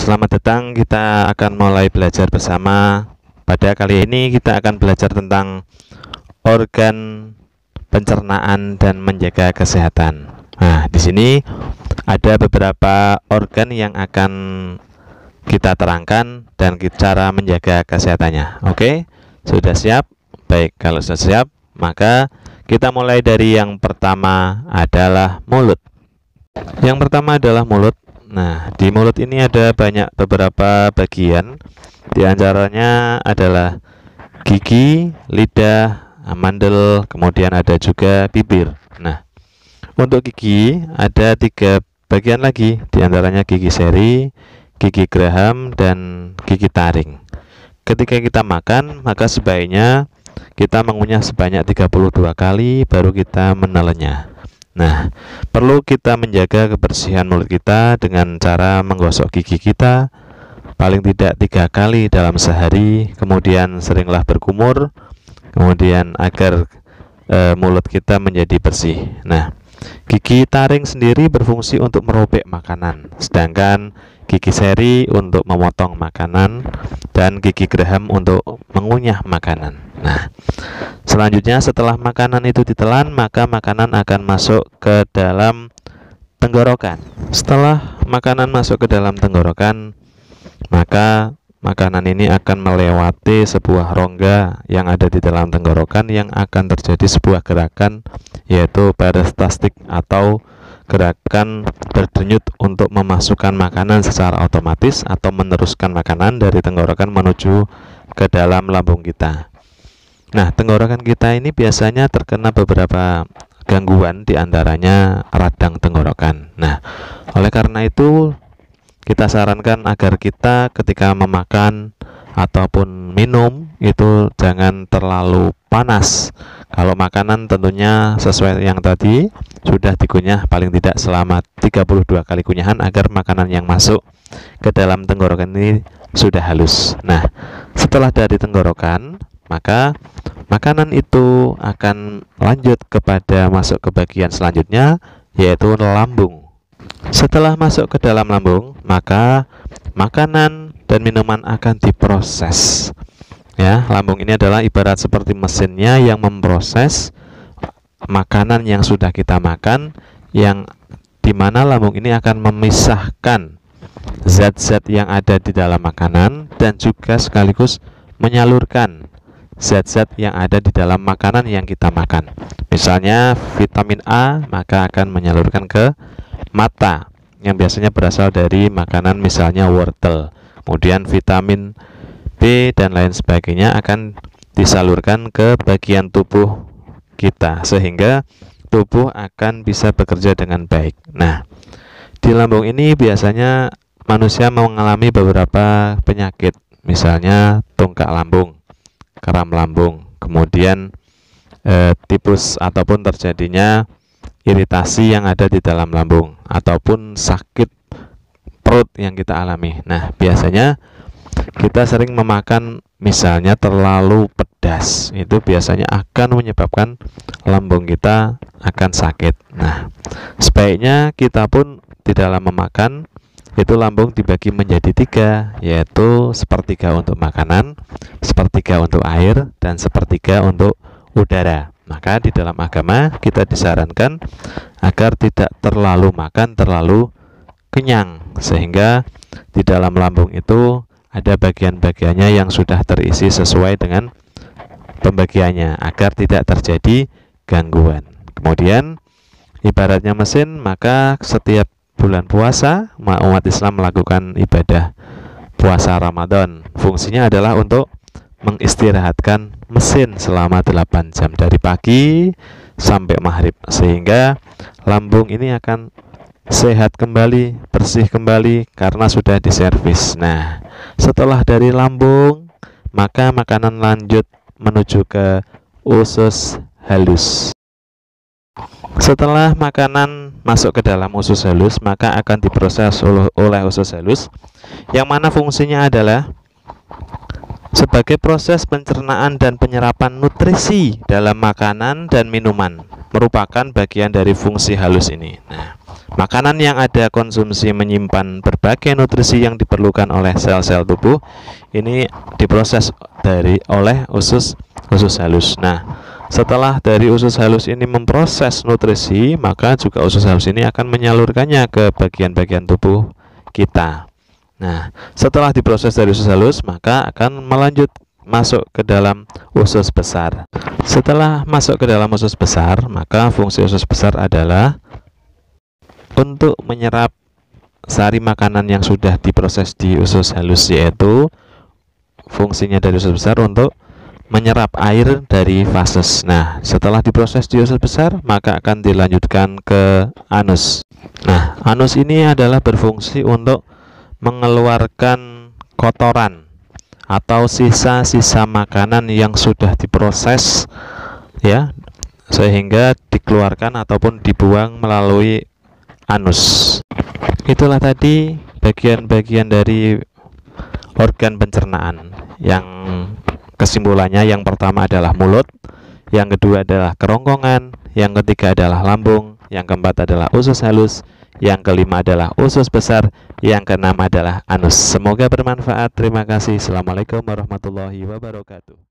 Selamat datang, kita akan mulai belajar bersama. Pada kali ini kita akan belajar tentang organ pencernaan dan menjaga kesehatan. Nah, di sini ada beberapa organ yang akan kita terangkan dan cara menjaga kesehatannya. Oke, sudah siap? Baik, kalau sudah siap, maka kita mulai dari yang pertama adalah mulut. Yang pertama adalah mulut. Nah, di mulut ini ada beberapa bagian. Di antaranya adalah gigi, lidah, mandel, kemudian ada juga bibir. Nah, untuk gigi ada 3 bagian lagi. Di antaranya gigi seri, gigi geraham, dan gigi taring. Ketika kita makan, maka sebaiknya kita mengunyah sebanyak 32 kali baru kita menelannya. Nah, perlu kita menjaga kebersihan mulut kita dengan cara menggosok gigi kita paling tidak 3 kali dalam sehari, kemudian seringlah berkumur, kemudian agar mulut kita menjadi bersih. Nah, gigi taring sendiri berfungsi untuk merobek makanan, sedangkan gigi seri untuk memotong makanan dan gigi geraham untuk mengunyah makanan. Nah, selanjutnya setelah makanan itu ditelan, maka makanan akan masuk ke dalam tenggorokan. Setelah makanan masuk ke dalam tenggorokan, maka makanan ini akan melewati sebuah rongga yang ada di dalam tenggorokan yang akan terjadi sebuah gerakan, yaitu peristaltik atau gerakan berdenyut untuk memasukkan makanan secara otomatis atau meneruskan makanan dari tenggorokan menuju ke dalam lambung kita. Nah, tenggorokan kita ini biasanya terkena beberapa gangguan, diantaranya radang tenggorokan. Nah, oleh karena itu kita sarankan agar kita ketika memakan ataupun minum itu jangan terlalu panas. Kalau makanan tentunya sesuai yang tadi sudah dikunyah paling tidak selama 32 kali kunyahan agar makanan yang masuk ke dalam tenggorokan ini sudah halus. Nah, setelah dari tenggorokan, maka makanan itu akan lanjut kepada masuk ke bagian selanjutnya, yaitu lambung. Setelah masuk ke dalam lambung, maka makanan dan minuman akan diproses. Ya, lambung ini adalah ibarat seperti mesinnya yang memproses makanan yang sudah kita makan, yang dimana lambung ini akan memisahkan zat-zat yang ada di dalam makanan dan juga sekaligus menyalurkan zat-zat yang ada di dalam makanan yang kita makan. Misalnya vitamin A, maka akan menyalurkan ke mata yang biasanya berasal dari makanan misalnya wortel. Kemudian vitamin B dan lain sebagainya akan disalurkan ke bagian tubuh kita sehingga tubuh akan bisa bekerja dengan baik. Nah, di lambung ini biasanya manusia mengalami beberapa penyakit, misalnya tungkak lambung, kram lambung, kemudian tipus ataupun terjadinya iritasi yang ada di dalam lambung ataupun sakit perut yang kita alami. Nah, biasanya kita sering memakan misalnya terlalu pedas, itu biasanya akan menyebabkan lambung kita akan sakit. Nah, sebaiknya kita pun di dalam memakan itu lambung dibagi menjadi 3, yaitu sepertiga untuk makanan, sepertiga untuk air, dan sepertiga untuk udara. Maka di dalam agama kita disarankan agar tidak terlalu makan terlalu kenyang, sehingga di dalam lambung itu ada bagian-bagiannya yang sudah terisi sesuai dengan pembagiannya agar tidak terjadi gangguan. Kemudian ibaratnya mesin, maka setiap bulan puasa umat Islam melakukan ibadah puasa Ramadan. Fungsinya adalah untuk mengistirahatkan mesin selama 8 jam dari pagi sampai maghrib, sehingga lambung ini akan sehat kembali, bersih kembali karena sudah diservis. Nah, setelah dari lambung, maka makanan lanjut menuju ke usus halus. Setelah makanan masuk ke dalam usus halus, maka akan diproses oleh usus halus, yang mana fungsinya adalah sebagai proses pencernaan dan penyerapan nutrisi dalam makanan dan minuman, merupakan bagian dari fungsi halus ini. Nah, Makanan yang ada konsumsi menyimpan berbagai nutrisi yang diperlukan oleh sel-sel tubuh. Ini diproses oleh usus halus. Nah, setelah dari usus halus ini memproses nutrisi, maka juga usus halus ini akan menyalurkannya ke bagian-bagian tubuh kita. Nah, setelah diproses dari usus halus, maka akan masuk ke dalam usus besar. Setelah masuk ke dalam usus besar, maka fungsi usus besar adalah untuk menyerap sari makanan yang sudah diproses di usus halus, yaitu fungsinya dari usus besar untuk menyerap air dari fases. Nah, setelah diproses di usus besar, maka akan dilanjutkan ke anus. Nah, anus ini adalah berfungsi untuk mengeluarkan kotoran atau sisa-sisa makanan yang sudah diproses, ya, sehingga dikeluarkan ataupun dibuang melalui anus. Itulah tadi bagian-bagian dari organ pencernaan, yang kesimpulannya yang pertama adalah mulut, yang kedua adalah kerongkongan, yang ketiga adalah lambung, yang keempat adalah usus halus, yang kelima adalah usus besar, yang keenam adalah anus. Semoga bermanfaat. Terima kasih. Assalamualaikum warahmatullahi wabarakatuh.